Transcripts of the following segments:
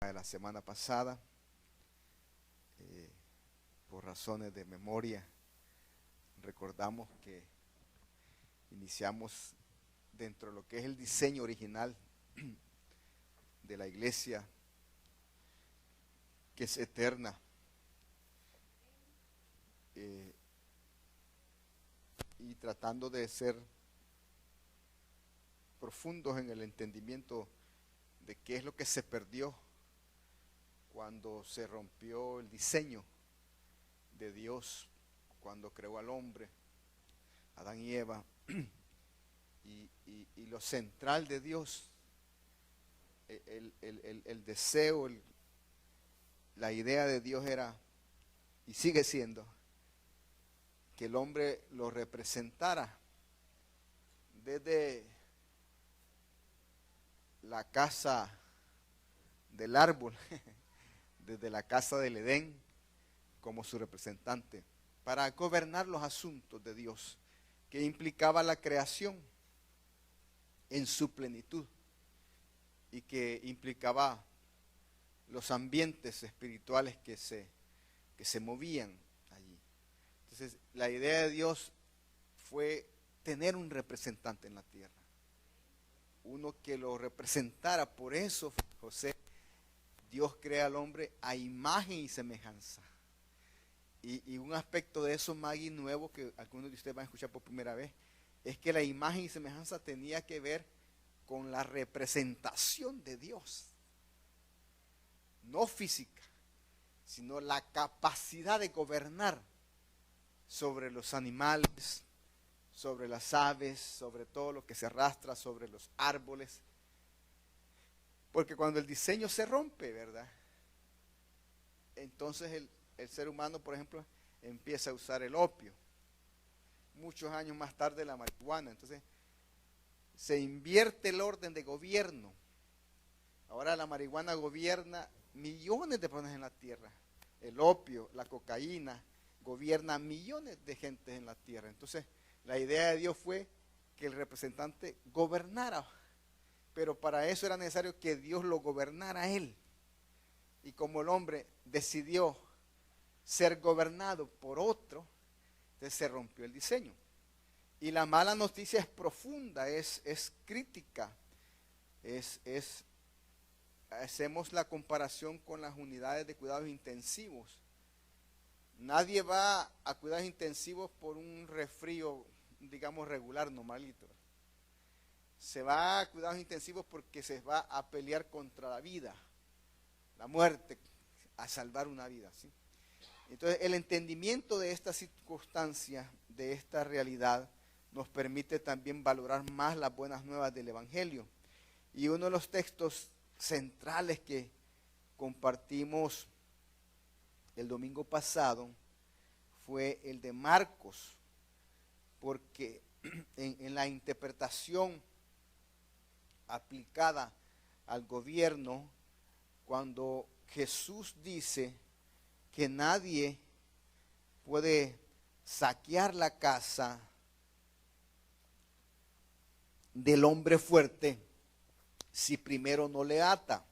de la semana pasada, por razones de memoria, recordamos que iniciamos dentro de lo que es el diseño original de la iglesia, que es eterna, y tratando de ser profundos en el entendimiento de qué es lo que se perdió cuando se rompió el diseño de Dios, cuando creó al hombre, Adán y Eva, y lo central de Dios, el deseo, la idea de Dios era, y sigue siendo, que el hombre lo representara desde la casa del árbol, desde la casa del Edén, como su representante, para gobernar los asuntos de Dios, que implicaba la creación en su plenitud y que implicaba los ambientes espirituales que se movían allí. Entonces, la idea de Dios fue tener un representante en la tierra, uno que lo representara. Por eso, José, Dios crea al hombre a imagen y semejanza. Y un aspecto de eso, Maggie, nuevo, que algunos de ustedes van a escuchar por primera vez, es que la imagen y semejanza tenía que ver con la representación de Dios. No física, sino la capacidad de gobernar sobre los animales, sobre las aves, sobre todo lo que se arrastra, sobre los árboles. Porque cuando el diseño se rompe, ¿verdad? Entonces el ser humano, por ejemplo, empieza a usar el opio. Muchos años más tarde la marihuana. Entonces se invierte el orden de gobierno. Ahora la marihuana gobierna millones de personas en la tierra. El opio, la cocaína, gobierna millones de gente en la tierra. Entonces la idea de Dios fue que el representante gobernara, pero para eso era necesario que Dios lo gobernara a él. Y como el hombre decidió ser gobernado por otro, entonces se rompió el diseño. Y la mala noticia es profunda, es crítica, hacemos la comparación con las unidades de cuidados intensivos. Nadie va a cuidados intensivos por un resfrío, digamos, regular, normalito. Se va a cuidados intensivos porque se va a pelear contra la vida, la muerte, a salvar una vida, ¿sí? Entonces, el entendimiento de esta circunstancia, de esta realidad, nos permite también valorar más las buenas nuevas del Evangelio. Y uno de los textos centrales que compartimos el domingo pasado fue el de Marcos, porque en la interpretación aplicada al gobierno, cuando Jesús dice que nadie puede saquear la casa del hombre fuerte si primero no le ata.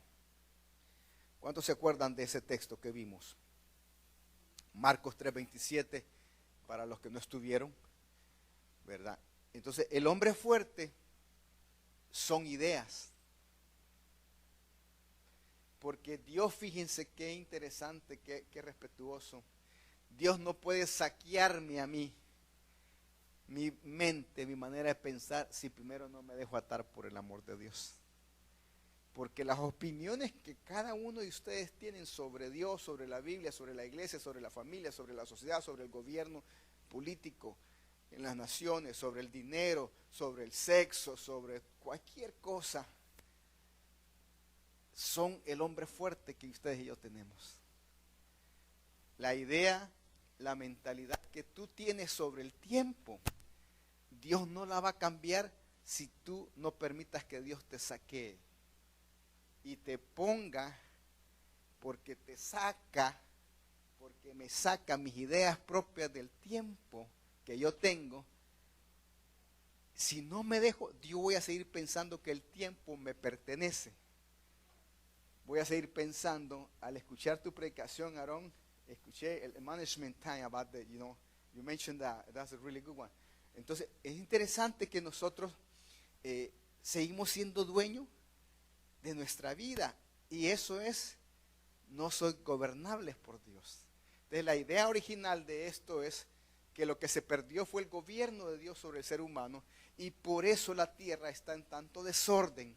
¿Cuántos se acuerdan de ese texto que vimos? Marcos 3:27, para los que no estuvieron, ¿verdad? Entonces, el hombre fuerte son ideas. Porque Dios, fíjense qué interesante, qué respetuoso. Dios no puede saquearme a mí, mi mente, mi manera de pensar, si primero no me dejo atar por el amor de Dios. Porque las opiniones que cada uno de ustedes tienen sobre Dios, sobre la Biblia, sobre la iglesia, sobre la familia, sobre la sociedad, sobre el gobierno político en las naciones, sobre el dinero, sobre el sexo, sobre cualquier cosa, son el hombre fuerte que ustedes y yo tenemos. La idea, la mentalidad que tú tienes sobre el tiempo, Dios no la va a cambiar si tú no permitas que Dios te saquee y te ponga, porque te saca, porque me saca mis ideas propias del tiempo que yo tengo. Si no me dejo, yo voy a seguir pensando que el tiempo me pertenece. voy a seguir pensando al escuchar tu predicación, Aarón. Escuché el management time about the, you mentioned that. That's a really good one. Entonces, es interesante que nosotros seguimos siendo dueños de nuestra vida. Y eso es, no soy gobernables por Dios. Entonces, la idea original de esto es que lo que se perdió fue el gobierno de Dios sobre el ser humano. Y por eso la tierra está en tanto desorden.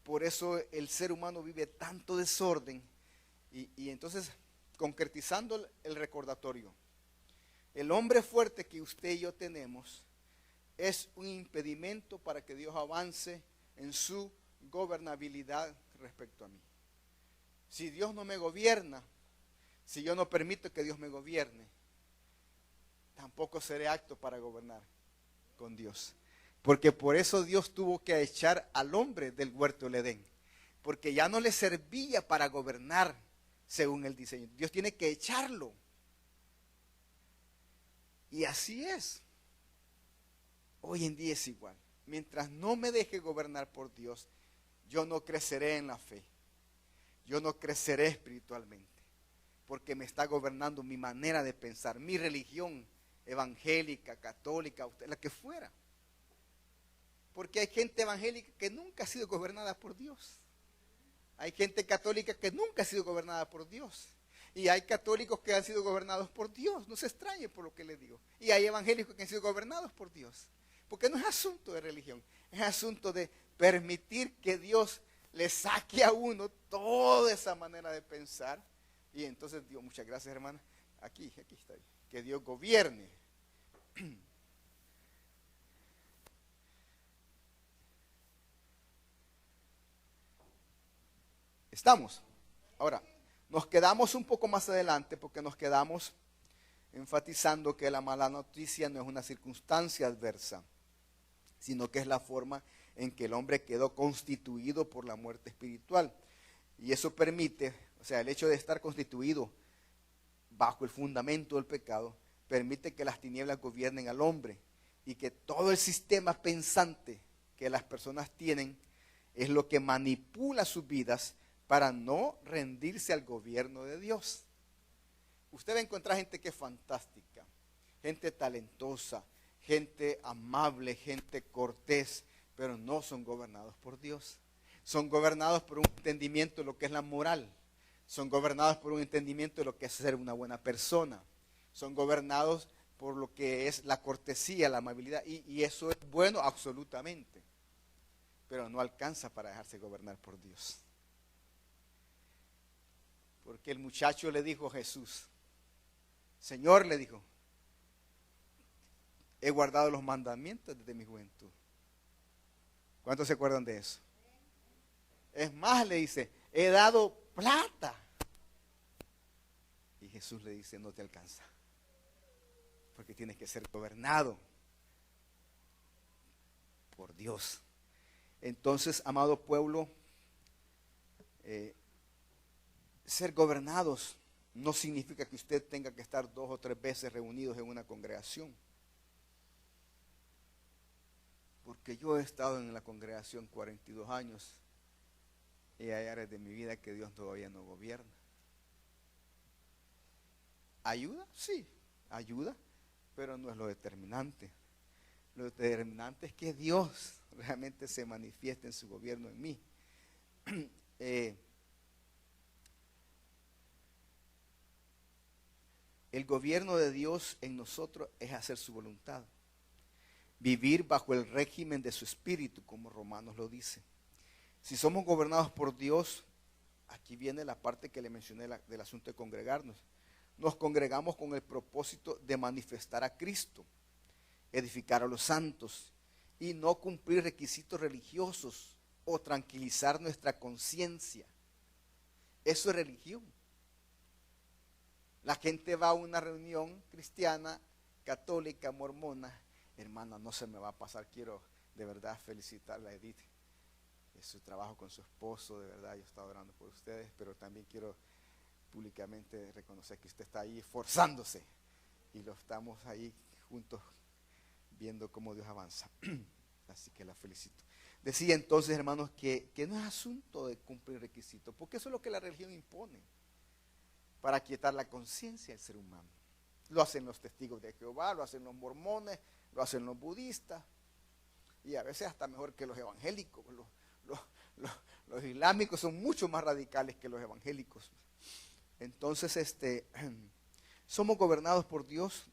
Por eso el ser humano vive tanto desorden. Y entonces, concretizando el recordatorio, el hombre fuerte que usted y yo tenemos es un impedimento para que Dios avance en su gobernabilidad respecto a mí. Si Dios no me gobierna, si yo no permito que Dios me gobierne, tampoco seré apto para gobernar con Dios. Porque por eso Dios tuvo que echar al hombre del huerto del Edén. Porque ya no le servía para gobernar según el diseño. Dios tiene que echarlo. Y así es. Hoy en día es igual. Mientras no me deje gobernar por Dios, yo no creceré en la fe. Yo no creceré espiritualmente. Porque me está gobernando mi manera de pensar, mi religión evangélica, católica, la que fuera. Porque hay gente evangélica que nunca ha sido gobernada por Dios. Hay gente católica que nunca ha sido gobernada por Dios. Y hay católicos que han sido gobernados por Dios. No se extrañe por lo que le digo. Y hay evangélicos que han sido gobernados por Dios. Porque no es asunto de religión. Es asunto de permitir que Dios le saque a uno toda esa manera de pensar. Y entonces Dios, muchas gracias, hermana. Aquí está. Que Dios gobierne. ¿Estamos? Ahora, nos quedamos un poco más adelante porque nos quedamos enfatizando que la mala noticia no es una circunstancia adversa, sino que es la forma en que el hombre quedó constituido por la muerte espiritual. Y eso permite, o sea, el hecho de estar constituido bajo el fundamento del pecado, permite que las tinieblas gobiernen al hombre y que todo el sistema pensante que las personas tienen es lo que manipula sus vidas para no rendirse al gobierno de Dios. Usted va a encontrar gente que es fantástica, gente talentosa, gente amable, gente cortés, pero no son gobernados por Dios. Son gobernados por un entendimiento de lo que es la moral. Son gobernados por un entendimiento de lo que es ser una buena persona. Son gobernados por lo que es la cortesía, la amabilidad. Y eso es bueno absolutamente. Pero no alcanza para dejarse gobernar por Dios. Porque el muchacho le dijo a Jesús, Señor, le dijo, he guardado los mandamientos desde mi juventud. ¿Cuántos se acuerdan de eso? Es más, le dice, he dado plata. Y Jesús le dice, no te alcanza. Porque tienes que ser gobernado por Dios. Entonces, amado pueblo, ser gobernados no significa que usted tenga que estar 2 o 3 veces reunidos en una congregación. Porque yo he estado en la congregación 42 años y hay áreas de mi vida que Dios todavía no gobierna. ¿Ayuda? Sí, ayuda, pero no es lo determinante. Lo determinante es que Dios realmente se manifieste en su gobierno en mí. El gobierno de Dios en nosotros es hacer su voluntad. Vivir bajo el régimen de su espíritu, como Romanos lo dice. Si somos gobernados por Dios, aquí viene la parte que le mencioné del asunto de congregarnos. Nos congregamos con el propósito de manifestar a Cristo, edificar a los santos y no cumplir requisitos religiosos o tranquilizar nuestra conciencia. Eso es religión. La gente va a una reunión cristiana, católica, mormona. Hermana, no se me va a pasar. Quiero de verdad felicitarla a Edith. Es su trabajo con su esposo, de verdad, yo he estado orando por ustedes, pero también quiero públicamente reconocer que usted está ahí esforzándose y lo estamos ahí juntos viendo cómo Dios avanza. Así que la felicito. decía entonces, hermanos, que no es asunto de cumplir requisitos, porque eso es lo que la religión impone, para quietar la conciencia del ser humano. Lo hacen los testigos de Jehová, lo hacen los mormones, lo hacen los budistas, y a veces hasta mejor que los evangélicos. Los islámicos son mucho más radicales que los evangélicos. Entonces, somos gobernados por Dios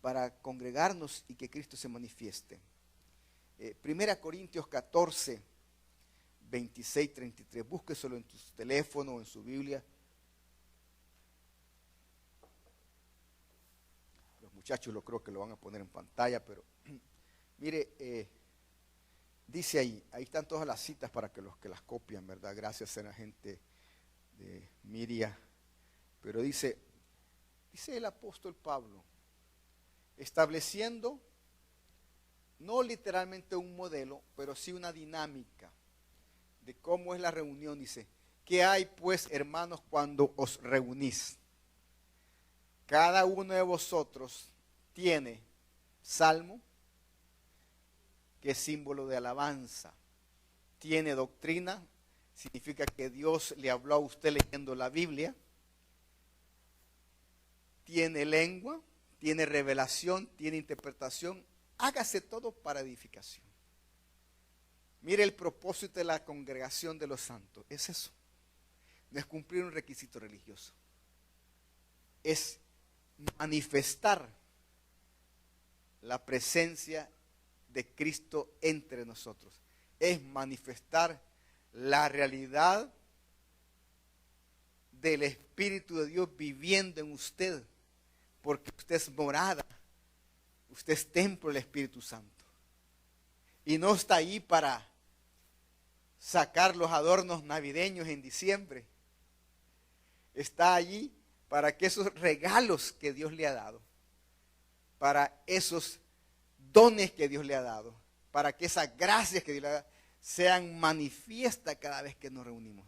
para congregarnos y que Cristo se manifieste. 1 Corintios 14, 26, 33. Búsqueselo en tu teléfono o en su Biblia. Los muchachos lo creo que lo van a poner en pantalla, pero mire, dice ahí están todas las citas para que los que las copian, ¿verdad? Gracias a la gente de Miria. Pero dice el apóstol Pablo, estableciendo no literalmente un modelo, pero sí una dinámica de cómo es la reunión. Dice, ¿qué hay pues, hermanos, cuando os reunís? Cada uno de vosotros tiene salmo, que es símbolo de alabanza. Tiene doctrina, significa que Dios le habló a usted leyendo la Biblia. Tiene lengua, tiene revelación, tiene interpretación. Hágase todo para edificación. Mire el propósito de la congregación de los santos. Es eso. No es cumplir un requisito religioso. Es manifestar la presencia de Cristo entre nosotros. Es manifestar la realidad del Espíritu de Dios viviendo en usted, porque usted es morada, usted es templo del Espíritu Santo. Y no está ahí para sacar los adornos navideños en diciembre. Está allí para que esos regalos que Dios le ha dado, para esos dones que Dios le ha dado, para que esas gracias que Dios le ha dado, sean manifiestas cada vez que nos reunimos.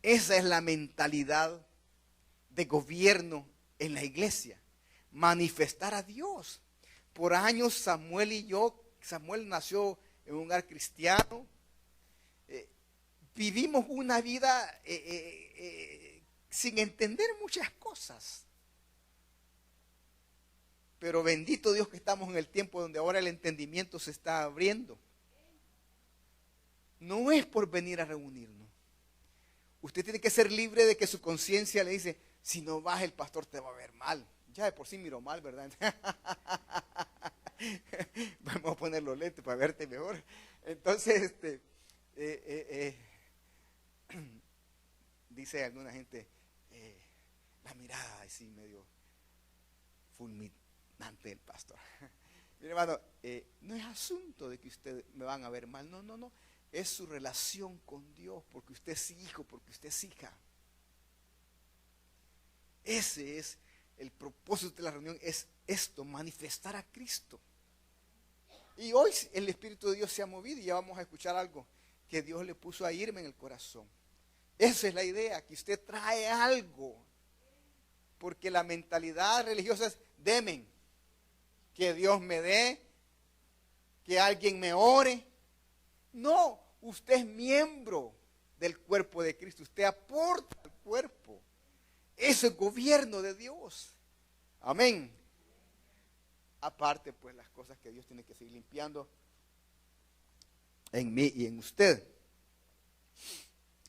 Esa es la mentalidad de gobierno en la iglesia. Manifestar a Dios. Por años Samuel nació en un hogar cristiano. Vivimos una vida sin entender muchas cosas. Pero bendito Dios que estamos en el tiempo donde ahora el entendimiento se está abriendo. No es por venir a reunirnos. Usted tiene que ser libre de que su conciencia le dice, si no vas el pastor te va a ver mal. Ya de por sí miro mal, ¿verdad? Vamos a poner los lentes para verte mejor. Entonces, dice alguna gente, la mirada así medio fulminante del pastor. Mire, hermano, no es asunto de que ustedes me van a ver mal, no. Es su relación con Dios, porque usted es hijo, porque usted es hija. Ese es el propósito de la reunión, es esto, manifestar a Cristo. Y hoy el Espíritu de Dios se ha movido y ya vamos a escuchar algo que Dios le puso a Irma en el corazón. Esa es la idea, que usted trae algo. Porque la mentalidad religiosa es, demen, que Dios me dé, que alguien me ore. No, usted es miembro del cuerpo de Cristo, usted aporta al cuerpo. Eso es gobierno de Dios. Amén. Aparte, pues, las cosas que Dios tiene que seguir limpiando en mí y en usted.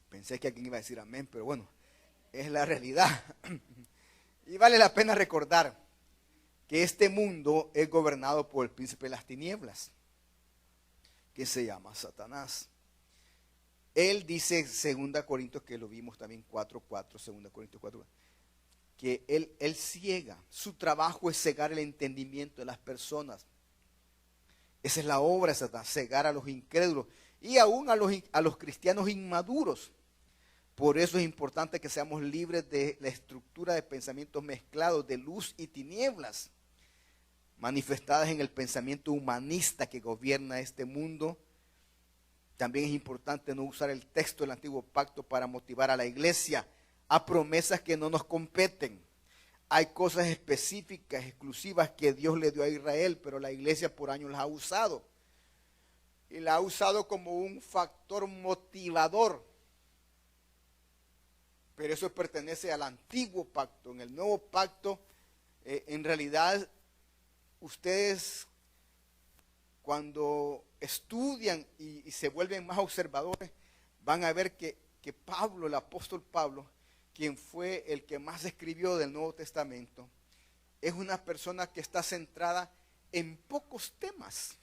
Pensé que alguien iba a decir amén, pero bueno, es la realidad. Y vale la pena recordar que este mundo es gobernado por el príncipe de las tinieblas, que se llama Satanás. Él dice en 2 Corintios, que lo vimos también 4:4, 2 Corintios 4, que él ciega. Su trabajo es cegar el entendimiento de las personas. Esa es la obra de Satanás, cegar a los incrédulos y aún a los cristianos inmaduros. Por eso es importante que seamos libres de la estructura de pensamientos mezclados, de luz y tinieblas, manifestadas en el pensamiento humanista que gobierna este mundo. También es importante no usar el texto del antiguo pacto para motivar a la iglesia a promesas que no nos competen. Hay cosas específicas, exclusivas que Dios le dio a Israel, pero la iglesia por años las ha usado. y la ha usado como un factor motivador. Pero eso pertenece al antiguo pacto. En el nuevo pacto, en realidad, ustedes cuando estudian y se vuelven más observadores, van a ver que Pablo, el apóstol Pablo, quien fue el que más escribió del Nuevo Testamento, es una persona que está centrada en pocos temas.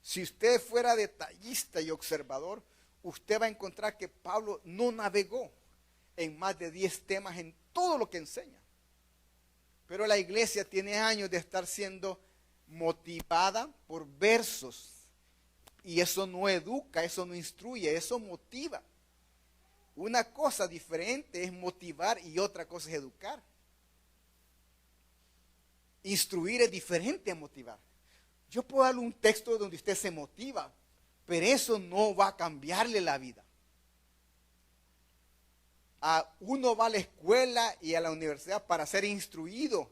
Si usted fuera detallista y observador, usted va a encontrar que Pablo no navegó en más de 10 temas en todo lo que enseña. Pero la iglesia tiene años de estar siendo motivada por versos. Y eso no educa, eso no instruye, eso motiva. Una cosa diferente es motivar y otra cosa es educar. Instruir es diferente a motivar. Yo puedo darle un texto donde usted se motiva, pero eso no va a cambiarle la vida. Uno va a la escuela y a la universidad para ser instruido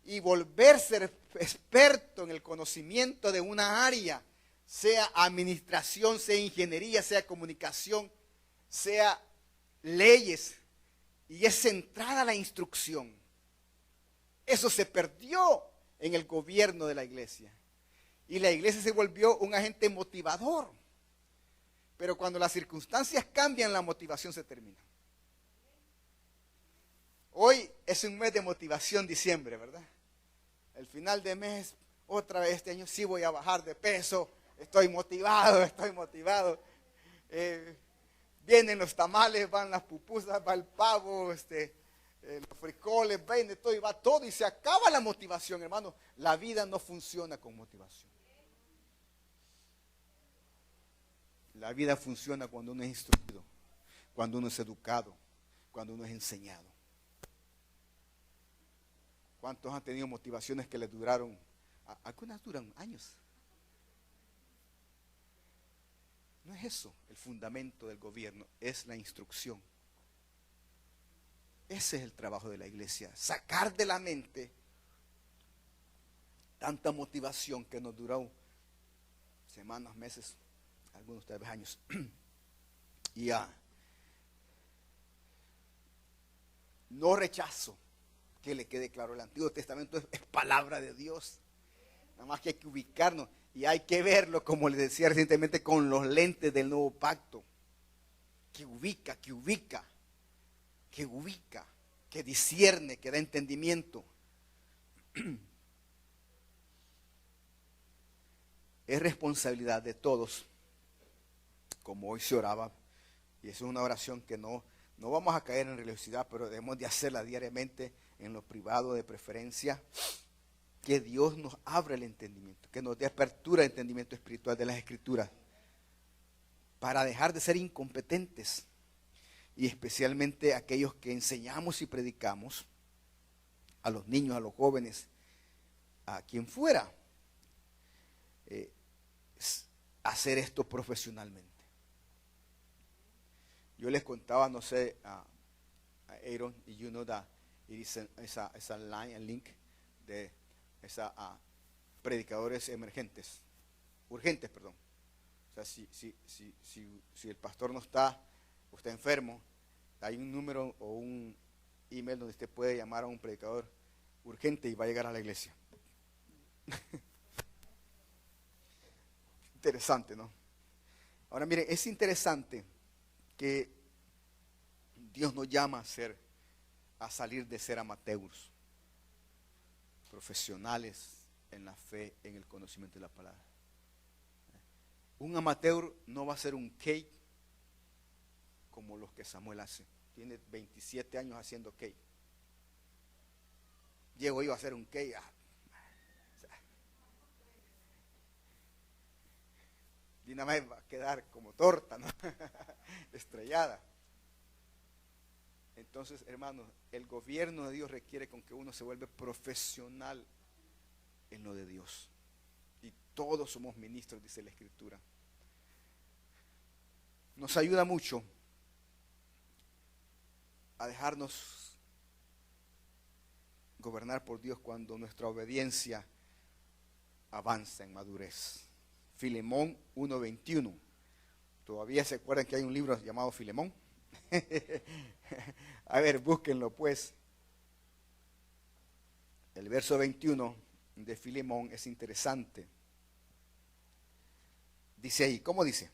y volverse experto en el conocimiento de una área, sea administración, sea ingeniería, sea comunicación, sea leyes, y es centrada la instrucción. Eso se perdió en el gobierno de la iglesia. Y la iglesia se volvió un agente motivador. Pero cuando las circunstancias cambian, la motivación se termina. Hoy es un mes de motivación, diciembre, ¿verdad? El final de mes, otra vez este año sí voy a bajar de peso. Estoy motivado, estoy motivado. Vienen los tamales, van las pupusas, va el pavo, los frijoles, viene todo y va todo y se acaba la motivación, hermano. La vida no funciona con motivación. La vida funciona cuando uno es instruido, cuando uno es educado, cuando uno es enseñado. ¿Cuántos han tenido motivaciones que les duraron? Algunas duran años. No es eso el fundamento del gobierno, es la instrucción. Ese es el trabajo de la iglesia, sacar de la mente tanta motivación que nos duró semanas, meses, algunos tal vez años. Y no rechazo, que le quede claro, el Antiguo Testamento es palabra de Dios. Nada más que hay que ubicarnos y hay que verlo, como les decía recientemente, con los lentes del nuevo pacto. Que ubica, que discierne, que da entendimiento. Es responsabilidad de todos, como hoy se oraba, y eso es una oración que no vamos a caer en religiosidad, pero debemos de hacerla diariamente, en lo privado de preferencia, que Dios nos abra el entendimiento, que nos dé apertura al entendimiento espiritual de las Escrituras, para dejar de ser incompetentes, y especialmente aquellos que enseñamos y predicamos, a los niños, a los jóvenes, a quien fuera, hacer esto profesionalmente. Yo les contaba, no sé, a Aaron, y you know that it is esa line, el link de predicadores emergentes, urgentes, perdón. O sea, si el pastor no está, o está enfermo, hay un número o un email donde usted puede llamar a un predicador urgente y va a llegar a la iglesia. Interesante, ¿no? Ahora mire, es interesante que Dios nos llama a salir de ser amateurs, profesionales en la fe, en el conocimiento de la palabra. Un amateur no va a ser un cake como los que Samuel hace. Tiene 27 años haciendo cake. Llego yo a hacer un cake. Y nada más va a quedar como torta, ¿no? Estrellada. Entonces, hermanos, el gobierno de Dios requiere con que uno se vuelva profesional en lo de Dios. Y todos somos ministros, dice la Escritura. Nos ayuda mucho a dejarnos gobernar por Dios cuando nuestra obediencia avanza en madurez Filemón 1:21. ¿Todavía se acuerdan que hay un libro llamado Filemón? A ver, búsquenlo pues. El verso 21 de Filemón es interesante. Dice ahí, ¿cómo dice?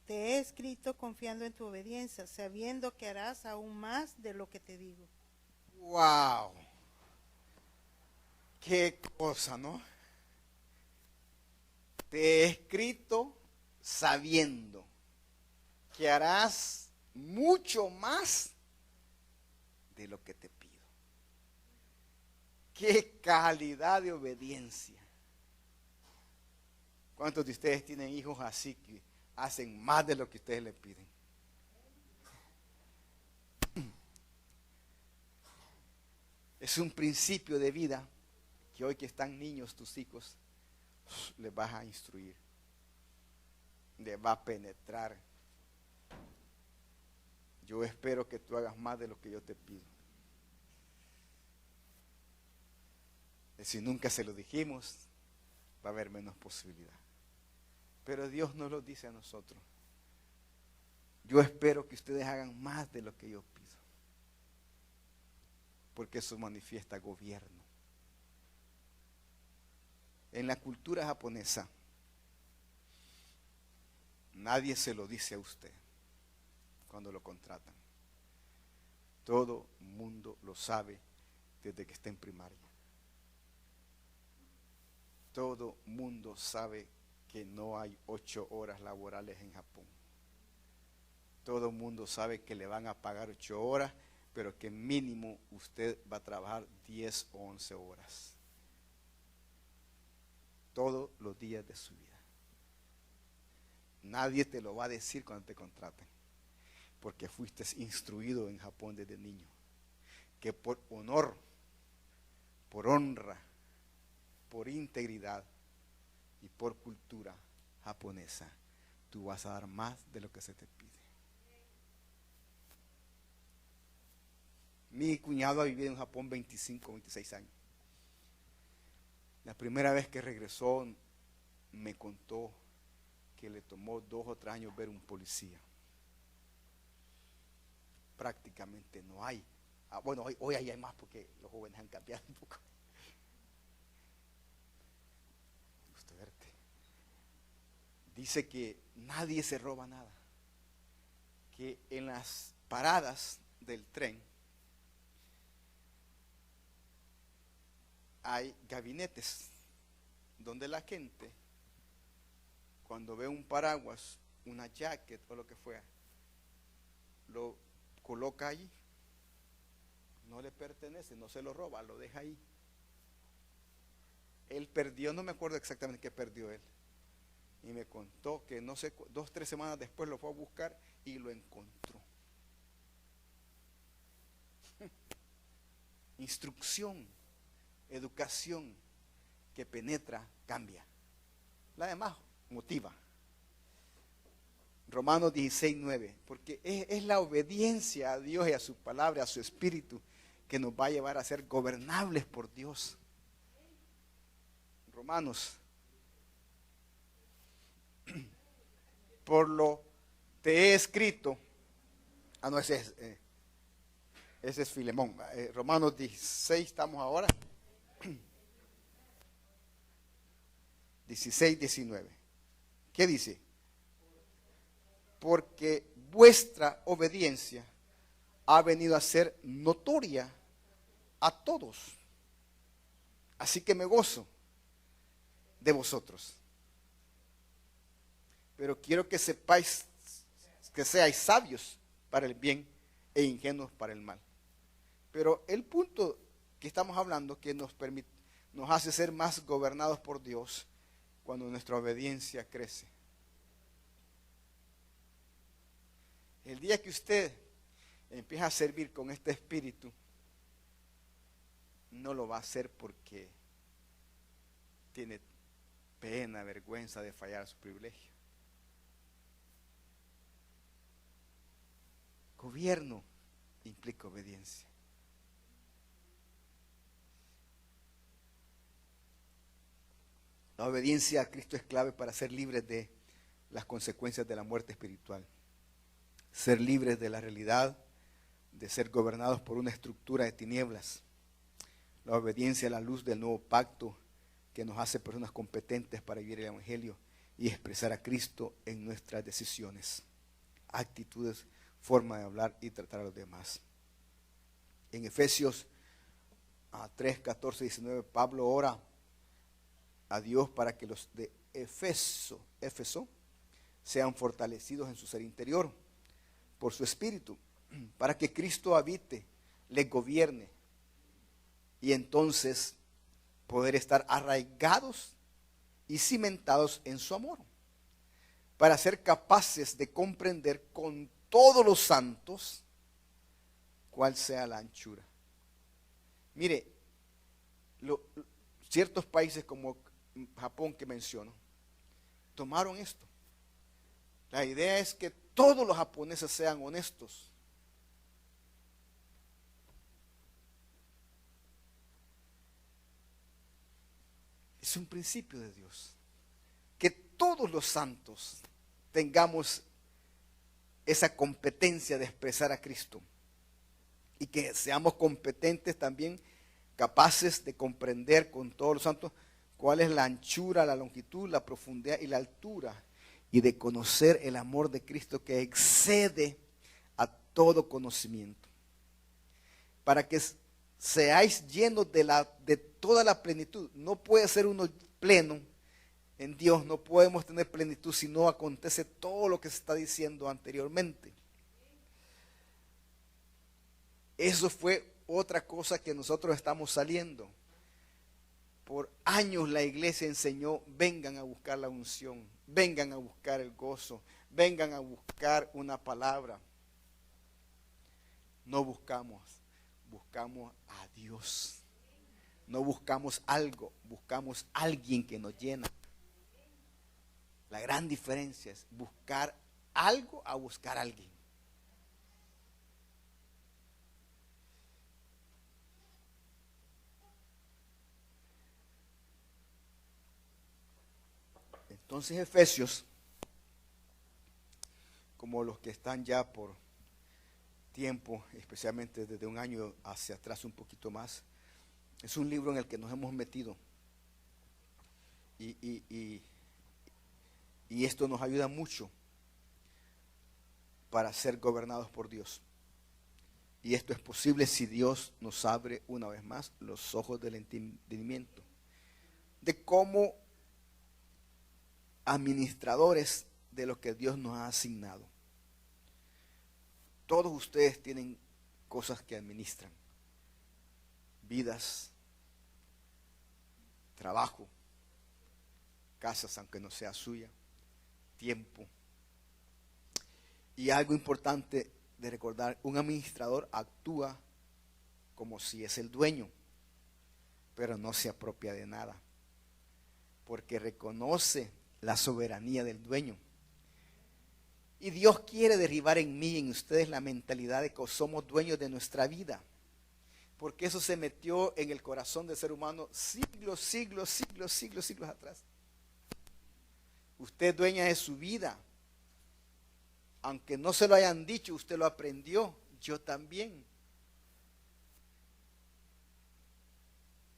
Te he escrito confiando en tu obediencia, sabiendo que harás aún más de lo que te digo. ¡Wow! ¡Qué cosa!, ¿no? Te he escrito sabiendo que harás mucho más de lo que te pido. ¡Qué calidad de obediencia! ¿Cuántos de ustedes tienen hijos así que hacen más de lo que ustedes les piden? Es un principio de vida que hoy que están niños tus hijos, les vas a instruir, les va a penetrar. Yo espero que tú hagas más de lo que yo te pido. Y si nunca se lo dijimos, va a haber menos posibilidad. Pero Dios nos lo dice a nosotros. Yo espero que ustedes hagan más de lo que yo pido. Porque eso manifiesta gobierno. En la cultura japonesa, nadie se lo dice a usted cuando lo contratan. Todo mundo lo sabe desde que está en primaria. Todo mundo sabe que no hay 8 horas laborales en Japón. Todo mundo sabe que le van a pagar 8 horas, pero que mínimo usted va a trabajar 10 o 11 horas. Todos los días de su vida. Nadie te lo va a decir cuando te contraten, porque fuiste instruido en Japón desde niño, que por honor, por honra, por integridad y por cultura japonesa, tú vas a dar más de lo que se te pide. Mi cuñado ha vivido en Japón 25, 26 años. La primera vez que regresó me contó que le tomó 2 o 3 años ver un policía. Prácticamente no hay. Bueno, hoy hay más porque los jóvenes han cambiado un poco. Dice que nadie se roba nada. Que en las paradas del tren hay gabinetes donde la gente, cuando ve un paraguas, una jacket o lo que fuera, lo coloca ahí. No le pertenece, no se lo roba, lo deja ahí. Él perdió, no me acuerdo exactamente qué perdió él. Y me contó que no sé, 2 o 3 semanas después lo fue a buscar y lo encontró. Instrucción, educación que penetra, cambia. La demás motiva. Romanos 16:9, porque es la obediencia a Dios y a su palabra, a su espíritu, que nos va a llevar a ser gobernables por Dios. Romanos. Por lo te he escrito. No, ese es Filemón. Romanos 16 estamos ahora. 16, 19. ¿Qué dice? Porque vuestra obediencia ha venido a ser notoria a todos. Así que me gozo de vosotros. Pero quiero que sepáis que seáis sabios para el bien e ingenuos para el mal. Pero el punto que estamos hablando, que nos hace ser más gobernados por Dios cuando nuestra obediencia crece. El día que usted empieza a servir con este espíritu, no lo va a hacer porque tiene pena, vergüenza de fallar a su privilegio. Gobierno implica obediencia. La obediencia a Cristo es clave para ser libres de las consecuencias de la muerte espiritual. Ser libres de la realidad de ser gobernados por una estructura de tinieblas. La obediencia a la luz del nuevo pacto que nos hace personas competentes para vivir el Evangelio y expresar a Cristo en nuestras decisiones, actitudes, forma de hablar y tratar a los demás. En Efesios 3, 14, 19, Pablo ora a Dios para que los de Éfeso sean fortalecidos en su ser interior por su espíritu, para que Cristo habite, les gobierne y entonces poder estar arraigados y cimentados en su amor, para ser capaces de comprender con todos los santos cuál sea la anchura. Mire, ciertos países como Japón que menciono, tomaron esto. La idea es que todos los japoneses sean honestos. Es un principio de Dios. Que todos los santos tengamos esa competencia de expresar a Cristo. Y que seamos competentes también, capaces de comprender con todos los santos cuál es la anchura, la longitud, la profundidad y la altura. Y de conocer el amor de Cristo que excede a todo conocimiento. Para que seáis llenos de toda la plenitud. No puede ser uno pleno en Dios. No podemos tener plenitud si no acontece todo lo que se está diciendo anteriormente. Eso fue otra cosa que nosotros estamos saliendo. Por años la iglesia enseñó, vengan a buscar la unción, vengan a buscar el gozo, vengan a buscar una palabra. No buscamos a Dios. No buscamos algo, buscamos a alguien que nos llena. La gran diferencia es buscar algo a buscar a alguien. Entonces Efesios, como los que están ya por tiempo, especialmente desde un año hacia atrás un poquito más, es un libro en el que nos hemos metido y esto nos ayuda mucho para ser gobernados por Dios. Y esto es posible si Dios nos abre una vez más los ojos del entendimiento de cómo administradores de lo que Dios nos ha asignado. Todos ustedes tienen cosas que administran: vidas, trabajo, casas aunque no sea suya, tiempo. Y algo importante de recordar, un administrador actúa como si es el dueño, pero no se apropia de nada, porque reconoce la soberanía del dueño. Y Dios quiere derribar en mí y en ustedes la mentalidad de que somos dueños de nuestra vida, porque eso se metió en el corazón del ser humano siglos atrás. Usted es dueña de su vida. Aunque no se lo hayan dicho, usted lo aprendió. Yo también.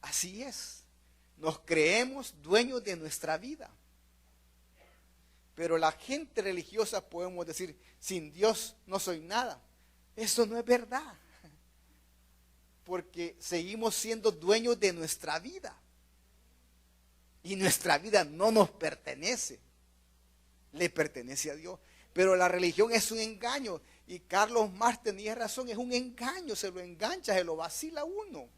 Así es. Nos creemos dueños de nuestra vida. Pero la gente religiosa podemos decir, sin Dios no soy nada. Eso no es verdad. Porque seguimos siendo dueños de nuestra vida. Y nuestra vida no nos pertenece. Le pertenece a Dios. Pero la religión es un engaño. Y Carlos Marx tenía razón, es un engaño. Se lo engancha, se lo vacila uno.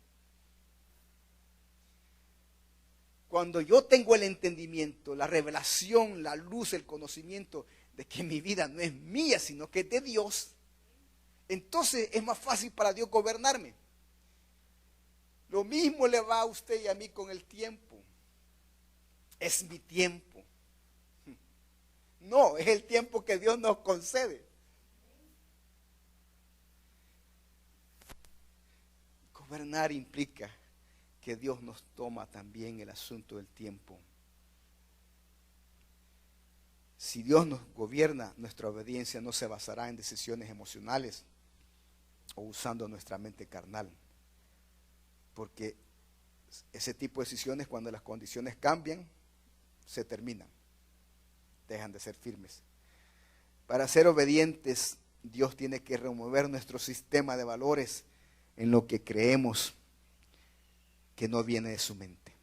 Cuando yo tengo el entendimiento, la revelación, la luz, el conocimiento de que mi vida no es mía, sino que es de Dios, entonces es más fácil para Dios gobernarme. Lo mismo le va a usted y a mí con el tiempo. Es mi tiempo. No, es el tiempo que Dios nos concede. Gobernar implica que Dios nos toma también el asunto del tiempo Si Dios nos gobierna, nuestra obediencia no se basará en decisiones emocionales o usando nuestra mente carnal. Porque ese tipo de decisiones, cuando las condiciones cambian, se terminan. Dejan de ser firmes. Para ser obedientes, Dios tiene que remover nuestro sistema de valores en lo que creemos que no viene de su mente.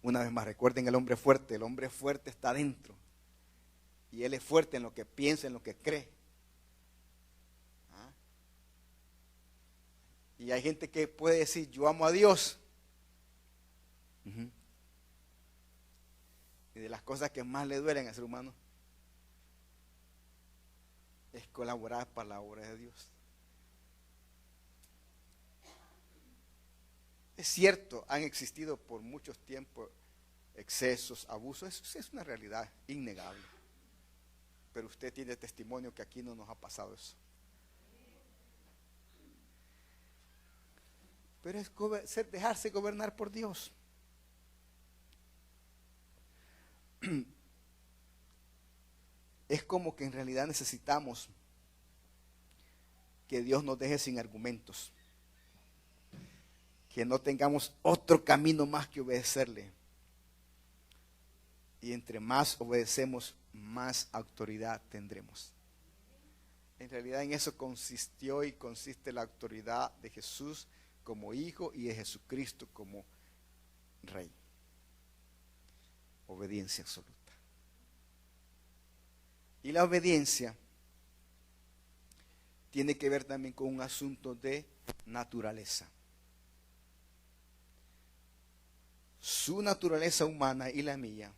Una vez más, recuerden el hombre fuerte está dentro. Y él es fuerte en lo que piensa, en lo que cree. ¿Ah? Y hay gente que puede decir, yo amo a Dios. Y de las cosas que más le duelen al ser humano es colaborar para la obra de Dios. Es cierto, han existido por muchos tiempos excesos, abusos, eso es una realidad innegable. Pero usted tiene testimonio que aquí no nos ha pasado eso. Pero es dejarse gobernar por Dios. Es como que en realidad necesitamos que Dios nos deje sin argumentos. Que no tengamos otro camino más que obedecerle. Y entre más obedecemos, más autoridad tendremos. En realidad en eso consistió y consiste la autoridad de Jesús como Hijo y de Jesucristo como Rey. Obediencia absoluta. Y la obediencia tiene que ver también con un asunto de naturaleza. Su naturaleza humana y la mía,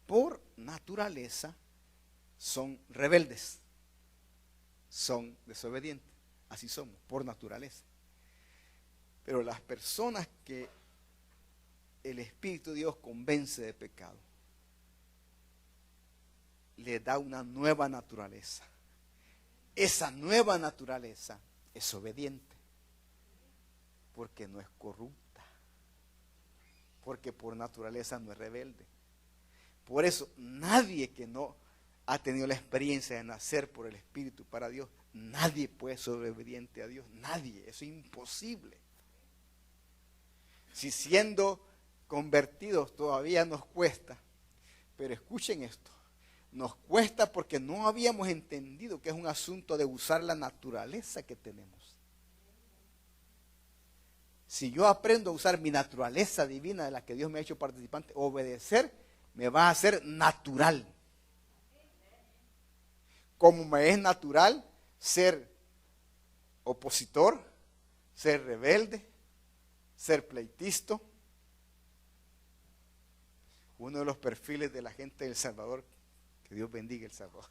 por naturaleza, son rebeldes, son desobedientes. Así somos, por naturaleza. Pero las personas que el Espíritu de Dios convence de pecado, le da una nueva naturaleza. Esa nueva naturaleza es obediente, porque no es corrupta, porque por naturaleza no es rebelde. Por eso nadie que no ha tenido la experiencia de nacer por el Espíritu para Dios, nadie puede ser obediente a Dios, nadie, eso es imposible. Si siendo convertidos todavía nos cuesta, pero escuchen esto, nos cuesta porque no habíamos entendido que es un asunto de usar la naturaleza que tenemos. Si yo aprendo a usar mi naturaleza divina de la que Dios me ha hecho participante, obedecer me va a hacer natural. Como me es natural ser opositor, ser rebelde, ser pleitista. Uno de los perfiles de la gente de El Salvador, que Dios bendiga El Salvador,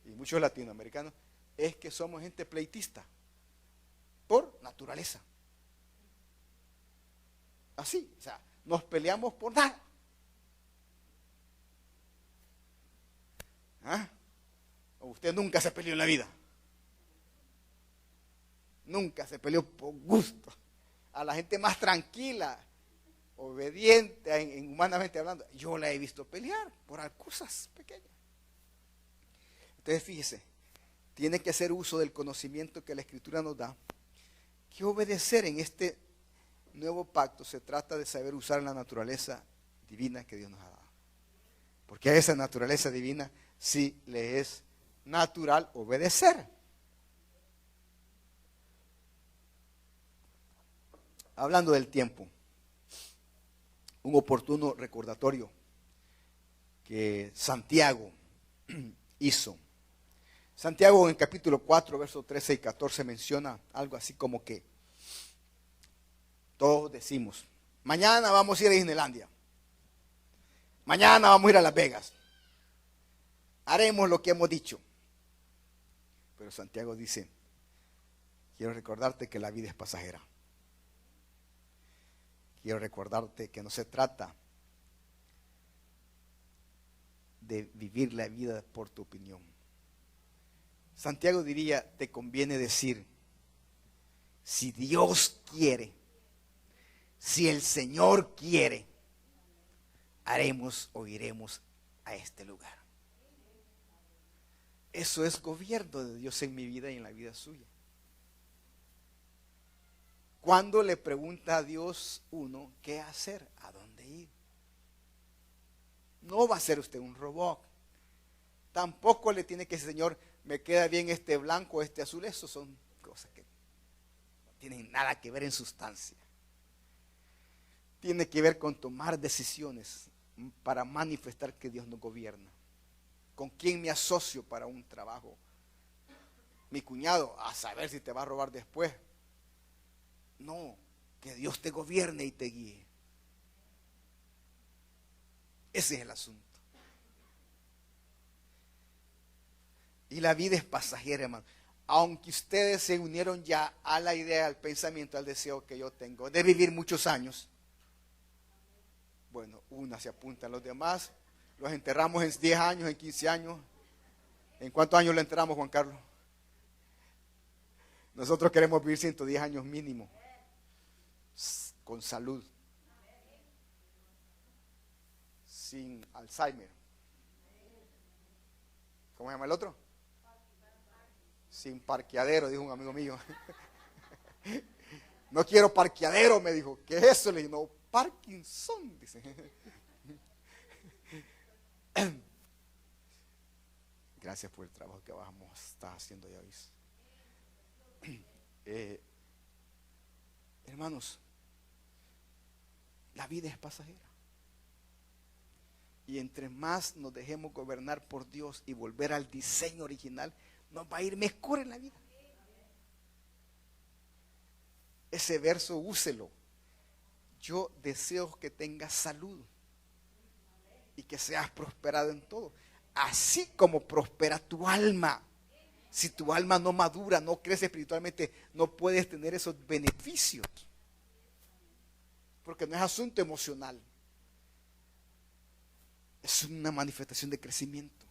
y muchos latinoamericanos, es que somos gente pleitista, por naturaleza. Así, o sea, nos peleamos por nada. ¿Ah? ¿O usted nunca se peleó en la vida? Nunca se peleó por gusto. A la gente más tranquila, obediente, humanamente hablando, yo la he visto pelear por cosas pequeñas. Entonces fíjese, tiene que hacer uso del conocimiento que la Escritura nos da, que obedecer en este nuevo pacto se trata de saber usar la naturaleza divina que Dios nos ha dado. Porque a esa naturaleza divina sí le es natural obedecer. Hablando del tiempo, un oportuno recordatorio que Santiago hizo. Santiago en el capítulo 4, versos 13 y 14 menciona algo así como que todos decimos, mañana vamos a ir a Disneylandia, mañana vamos a ir a Las Vegas, haremos lo que hemos dicho. Pero Santiago dice, quiero recordarte que la vida es pasajera. Quiero recordarte que no se trata de vivir la vida por tu opinión. Santiago diría, te conviene decir, si Dios quiere, si el Señor quiere, haremos o iremos a este lugar. Eso es gobierno de Dios en mi vida y en la vida suya. Cuando le pregunta a Dios uno qué hacer, a dónde ir. No va a ser usted un robot. Tampoco le tiene que decir, Señor, me queda bien este blanco, este azul. Eso son cosas que no tienen nada que ver en sustancia. Tiene que ver con tomar decisiones para manifestar que Dios nos gobierna. ¿Con quién me asocio para un trabajo? Mi cuñado, a saber si te va a robar después. No, que Dios te gobierne y te guíe. Ese es el asunto. Y la vida es pasajera, hermano. Aunque ustedes se unieron ya a la idea, al pensamiento, al deseo que yo tengo de vivir muchos años. Bueno, una se apunta a los demás. Los enterramos en 10 años, en 15 años. ¿En cuántos años lo enterramos, Juan Carlos? Nosotros queremos vivir 110 años mínimo. Con salud. Sin Alzheimer. ¿Cómo se llama el otro? Sin parqueadero, dijo un amigo mío. No quiero parqueadero, me dijo. ¿Qué es eso? Le dije, no, Parkinson, dice. Gracias por el trabajo que estás haciendo ya, hermanos, la vida es pasajera. Y entre más nos dejemos gobernar por Dios y volver al diseño original, nos va a ir mejor en la vida. Ese verso úselo. Yo deseo que tengas salud y que seas prosperado en todo, así como prospera tu alma. Si tu alma no madura, no crece espiritualmente, no puedes tener esos beneficios, porque no es asunto emocional, es una manifestación de crecimiento.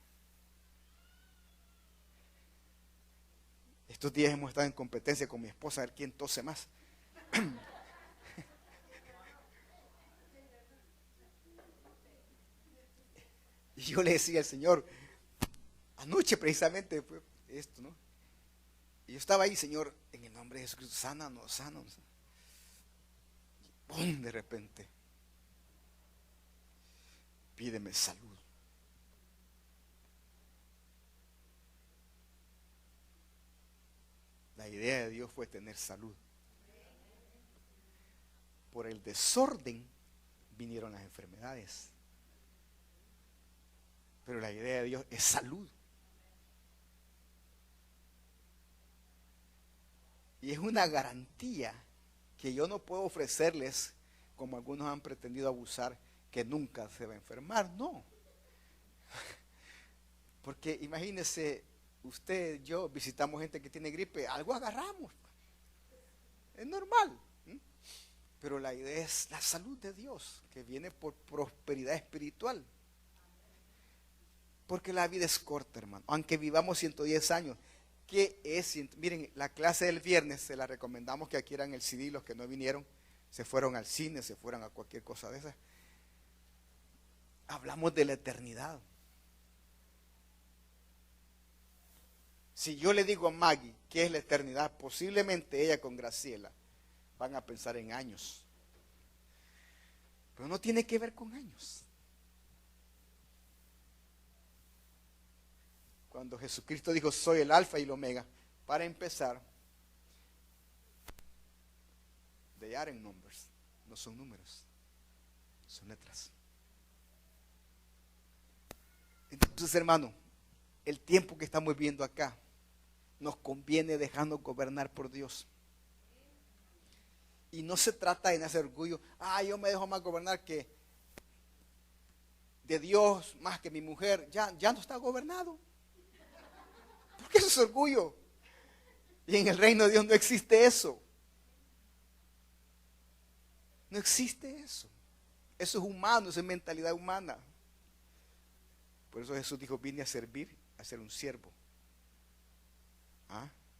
Estos días hemos estado en competencia con mi esposa a ver quién tose más. Y yo le decía al Señor, anoche precisamente fue esto, ¿no? Y yo estaba ahí, Señor, en el nombre de Jesucristo, sánanos, sánanos. Y ¡pum! De repente, pídeme salud. La idea de Dios fue tener salud. Por el desorden vinieron las enfermedades. Pero la idea de Dios es salud. Y es una garantía que yo no puedo ofrecerles, como algunos han pretendido abusar, que nunca se va a enfermar. No. Porque imagínense, usted, yo visitamos gente que tiene gripe, algo agarramos. Es normal. Pero la idea es la salud de Dios, que viene por prosperidad espiritual. Porque la vida es corta, hermano. Aunque vivamos 110 años. ¿Qué es? Miren, la clase del viernes se la recomendamos que adquieran el CD. Los que no vinieron se fueron al cine, se fueron a cualquier cosa de esas. Hablamos de la eternidad. Si yo le digo a Maggie qué es la eternidad, posiblemente ella con Graciela van a pensar en años. Pero no tiene que ver con años. Cuando Jesucristo dijo, soy el alfa y el omega, para empezar, they aren't numbers, no son números, son letras. Entonces, hermano, el tiempo que estamos viviendo acá, nos conviene dejarnos gobernar por Dios. Y no se trata de hacer orgullo, yo me dejo más gobernar que de Dios, más que mi mujer, ya no está gobernado. Porque eso es orgullo. Y en el reino de Dios no existe eso. No existe eso. Eso es humano, eso es mentalidad humana. Por eso Jesús dijo, vine a servir, a ser un siervo.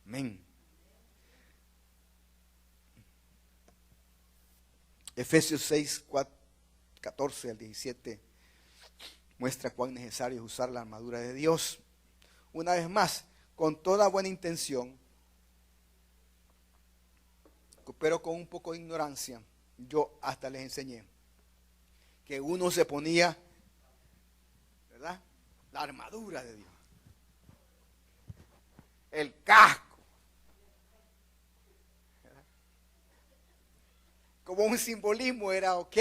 Amén. Efesios 6, 14 al 17. muestra cuán necesario es usar la armadura de Dios. Una vez más, con toda buena intención, pero con un poco de ignorancia, yo hasta les enseñé que uno se ponía, ¿verdad?, la armadura de Dios, el casco, ¿verdad?, como un simbolismo era ok,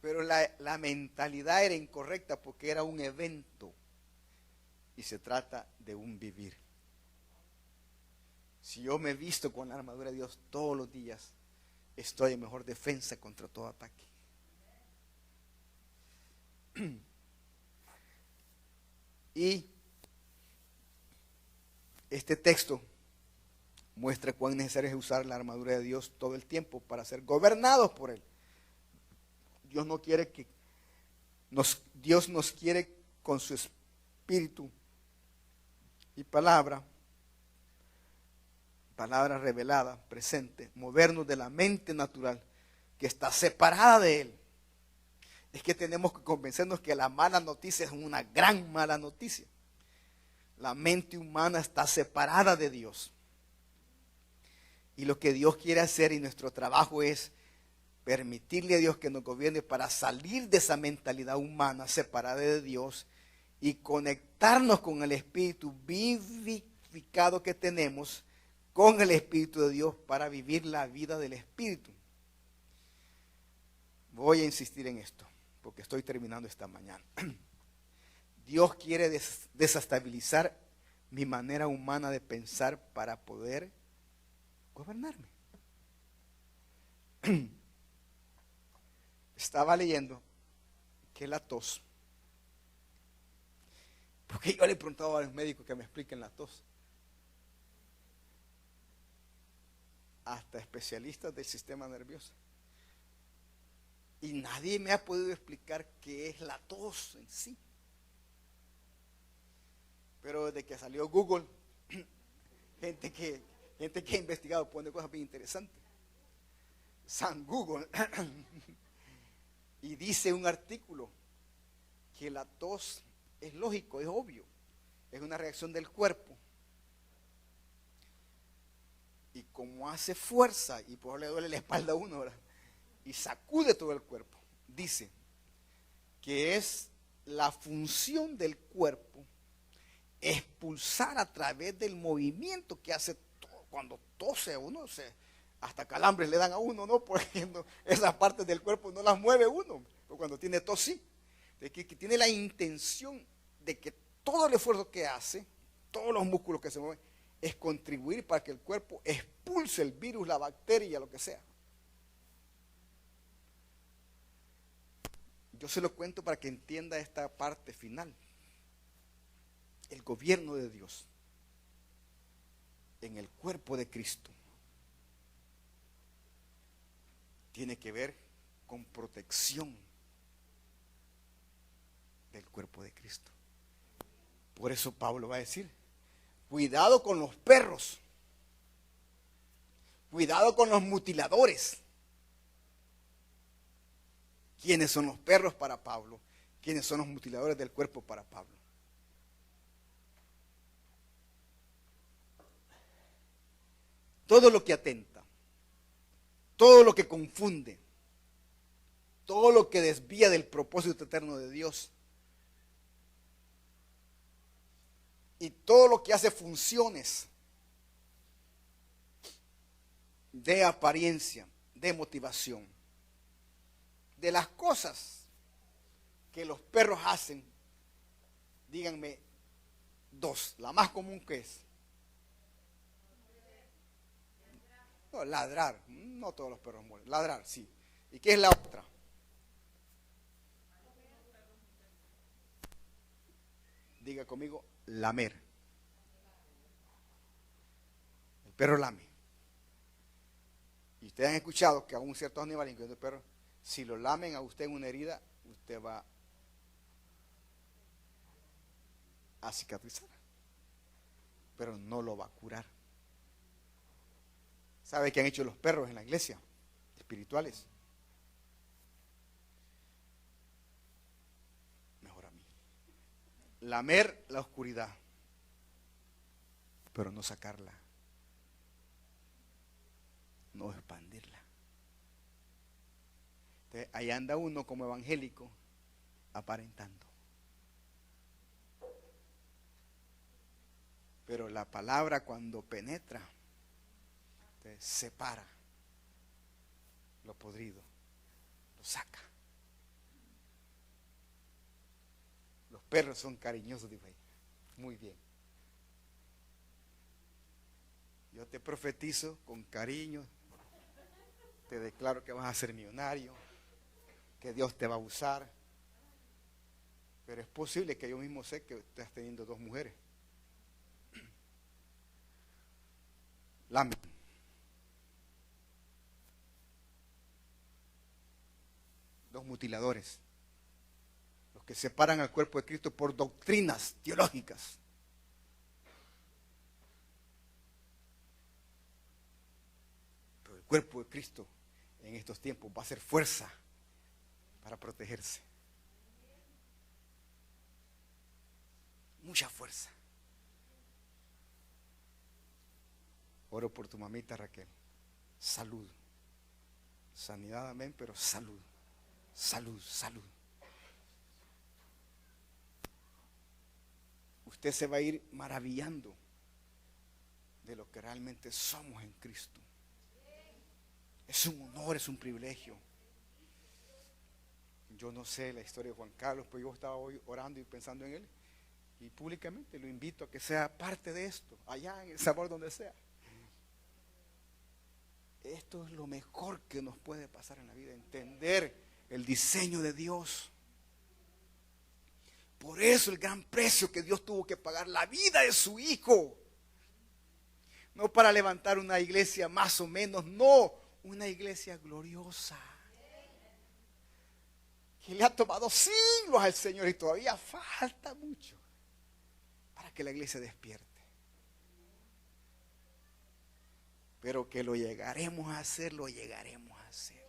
pero la mentalidad era incorrecta porque era un evento y se trata de un vivir. Si yo me visto con la armadura de Dios todos los días, estoy en mejor defensa contra todo ataque. Y este texto muestra cuán necesario es usar la armadura de Dios todo el tiempo para ser gobernados por Él. Dios no quiere que Dios nos quiere con su espíritu y palabra revelada, presente, movernos de la mente natural que está separada de Él. Es que tenemos que convencernos que la mala noticia es una gran mala noticia. La mente humana está separada de Dios. Y lo que Dios quiere hacer y nuestro trabajo es permitirle a Dios que nos gobierne para salir de esa mentalidad humana separada de Dios y conectarnos con el Espíritu vivificado que tenemos con el Espíritu de Dios para vivir la vida del Espíritu. Voy a insistir en esto porque estoy terminando esta mañana. Dios quiere desestabilizar mi manera humana de pensar para poder gobernarme. Estaba leyendo que la tos, porque yo le he preguntado a los médicos que me expliquen la tos, hasta especialistas del sistema nervioso, y nadie me ha podido explicar qué es la tos en sí. Pero desde que salió Google, gente que ha investigado pone cosas bien interesantes. San Google y dice un artículo que la tos es lógico, es obvio, es una reacción del cuerpo. Y como hace fuerza y por eso le duele la espalda a uno, ¿verdad?, y sacude todo el cuerpo, dice que es la función del cuerpo expulsar a través del movimiento que hace cuando tose uno, hasta calambres le dan a uno, ¿no? Porque esas partes del cuerpo no las mueve uno, pero cuando tiene tos sí, de que tiene la intención de que todo el esfuerzo que hace, todos los músculos que se mueven, es contribuir para que el cuerpo expulse el virus, la bacteria, lo que sea. Yo se lo cuento para que entienda esta parte final. El gobierno de Dios en el cuerpo de Cristo tiene que ver con protección del cuerpo de Cristo. Por eso Pablo va a decir, cuidado con los perros, cuidado con los mutiladores. ¿Quiénes son los perros para Pablo? ¿Quiénes son los mutiladores del cuerpo para Pablo? Todo lo que atenta, todo lo que confunde, todo lo que desvía del propósito eterno de Dios y todo lo que hace funciones de apariencia, de motivación, de las cosas que los perros hacen, díganme dos, la más común que es. No, ladrar, no todos los perros mueren, ladrar, sí. ¿Y qué es la otra? Diga conmigo, lamer. El perro lame. Y ustedes han escuchado que aún ciertos animales, incluyendo el perro, si lo lamen a usted en una herida, usted va a cicatrizar, pero no lo va a curar. ¿Sabe qué han hecho los perros en la iglesia? Espirituales. lamer la oscuridad, pero no sacarla, no expandirla. Entonces, ahí anda uno como evangélico aparentando. Pero la palabra cuando penetra, separa lo podrido, lo saca. Los perros son cariñosos, dijo ahí. Muy bien. Yo te profetizo con cariño, te declaro que vas a ser millonario, que Dios te va a usar. Pero es posible que yo mismo sé que estás teniendo 2 mujeres. Lamen. Los mutiladores. Los que separan al cuerpo de Cristo por doctrinas teológicas. Pero el cuerpo de Cristo en estos tiempos va a ser fuerza para protegerse. Mucha fuerza. Oro por tu mamita Raquel. Salud. Sanidad, amén, pero salud. Salud, salud. Usted se va a ir maravillando de lo que realmente somos en Cristo. Es un honor, es un privilegio. Yo no sé la historia de Juan Carlos, pero yo estaba hoy orando y pensando en él. Y públicamente lo invito a que sea parte de esto, allá en El Sabor, donde sea. Esto es lo mejor que nos puede pasar en la vida, entender el diseño de Dios. Por eso el gran precio que Dios tuvo que pagar, la vida de su Hijo. No para levantar una iglesia más o menos, no, una iglesia gloriosa. Que le ha tomado siglos al Señor y todavía falta mucho para que la iglesia despierte. Pero que lo llegaremos a hacer, lo llegaremos a hacer.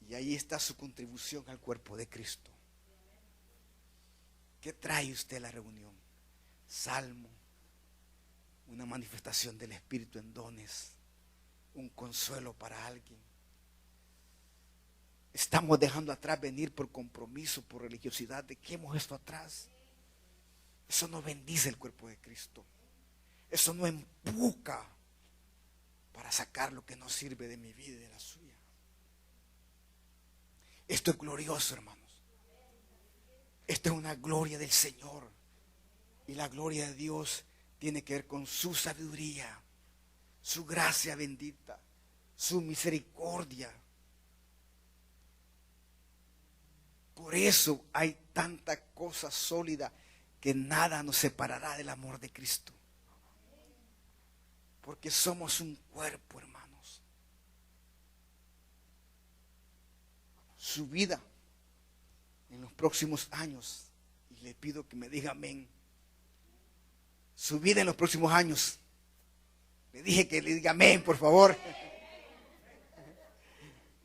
Y ahí está su contribución al cuerpo de Cristo. ¿Qué trae usted a la reunión? Salmo, una manifestación del Espíritu en dones, un consuelo para alguien. Estamos dejando atrás venir por compromiso, por religiosidad. Dejemos esto atrás. Eso no bendice el cuerpo de Cristo. Eso no empuja para sacar lo que no sirve de mi vida y de la suya. Esto es glorioso, hermanos. Esto es una gloria del Señor. Y la gloria de Dios tiene que ver con su sabiduría, su gracia bendita, su misericordia. Por eso hay tanta cosa sólida que nada nos separará del amor de Cristo. Porque somos un cuerpo, hermanos. Su vida en los próximos años, y le pido que me diga amén. Su vida en los próximos años. Le dije que le diga amén, por favor.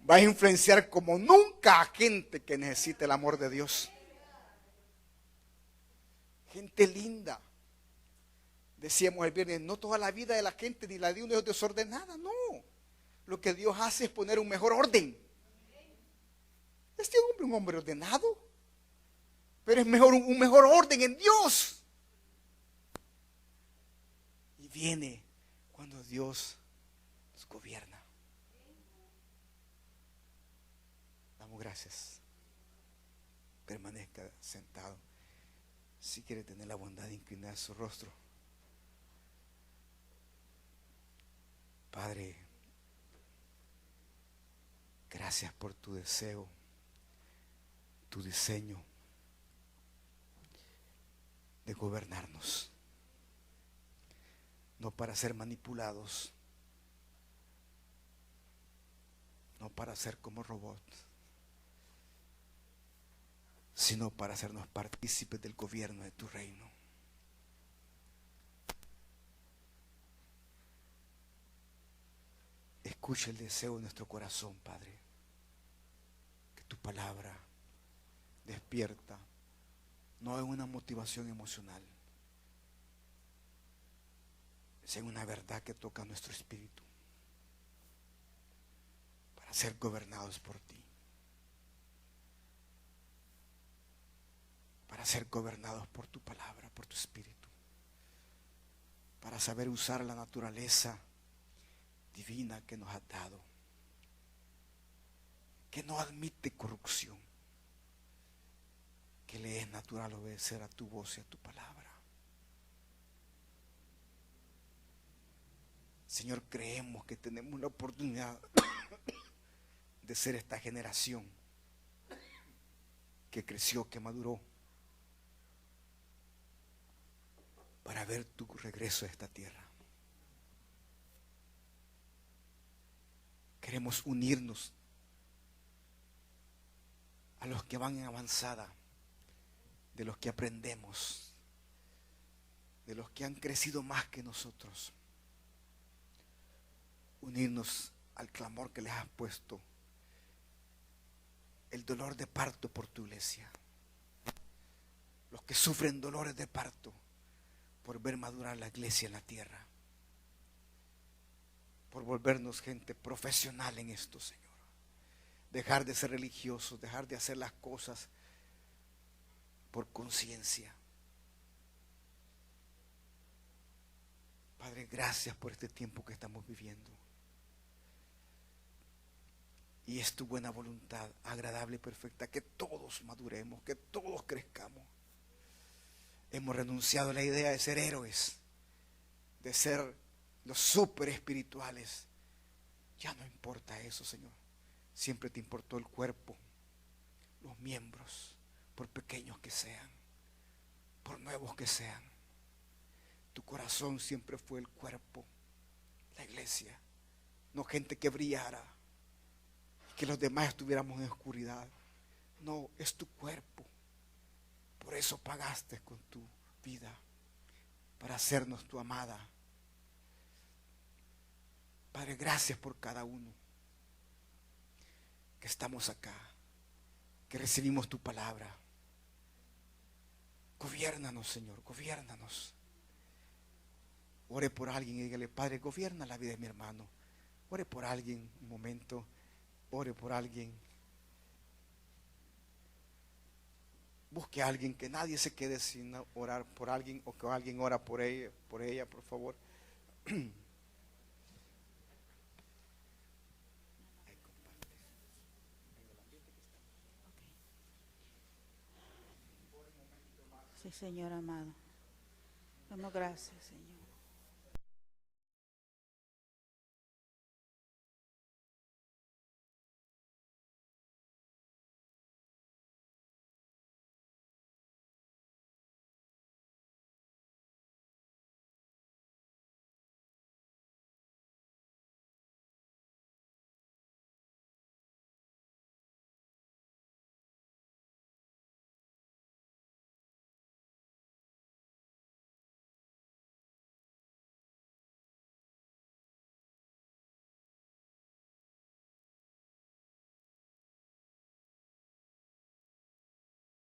Va a influenciar como nunca a gente que necesite el amor de Dios. Gente linda. Decíamos el viernes, no toda la vida de la gente ni la de uno es desordenada, no. Lo que Dios hace es poner un mejor orden. Este hombre es un hombre ordenado, pero es mejor un mejor orden en Dios. Y viene cuando Dios nos gobierna. Damos gracias. Permanezca sentado. Si quiere tener la bondad de inclinar su rostro. Padre, gracias por tu deseo, tu diseño de gobernarnos. No para ser manipulados, no para ser como robots, sino para hacernos partícipes del gobierno de tu reino. Escucha el deseo de nuestro corazón, Padre. Que tu palabra despierta no en una motivación emocional, es en una verdad que toca nuestro espíritu, para ser gobernados por ti, para ser gobernados por tu palabra, por tu espíritu, para saber usar la naturaleza divina que nos has dado, que no admite corrupción, que le es natural obedecer a tu voz y a tu palabra. Señor, creemos que tenemos la oportunidad de ser esta generación que creció, que maduró, para ver tu regreso a esta tierra. Queremos unirnos a los que van en avanzada, de los que aprendemos, de los que han crecido más que nosotros. Unirnos al clamor que les has puesto, el dolor de parto por tu iglesia. Los que sufren dolores de parto por ver madurar la iglesia en la tierra, por volvernos gente profesional en esto, Señor. Dejar de ser religiosos, dejar de hacer las cosas por conciencia. Padre, gracias por este tiempo que estamos viviendo. Y es tu buena voluntad, agradable y perfecta, que todos maduremos, que todos crezcamos. Hemos renunciado a la idea de ser héroes, de ser los súper espirituales. Ya no importa eso, Señor. Siempre te importó el cuerpo, los miembros, por pequeños que sean, por nuevos que sean. Tu corazón siempre fue el cuerpo, la iglesia, no gente que brillara, que los demás estuviéramos en oscuridad. No, es tu cuerpo. Por eso pagaste con tu vida, para hacernos tu amada. Padre, gracias por cada uno que estamos acá, que recibimos tu palabra. Gobiérnanos, Señor, gobiérnanos. Ore por alguien y dígale: Padre, gobierna la vida de mi hermano. Ore por alguien un momento, ore por alguien. Busque a alguien, que nadie se quede sin orar por alguien, o que alguien ora por ella, por favor. Sí, Señor amado. Damos gracias, Señor.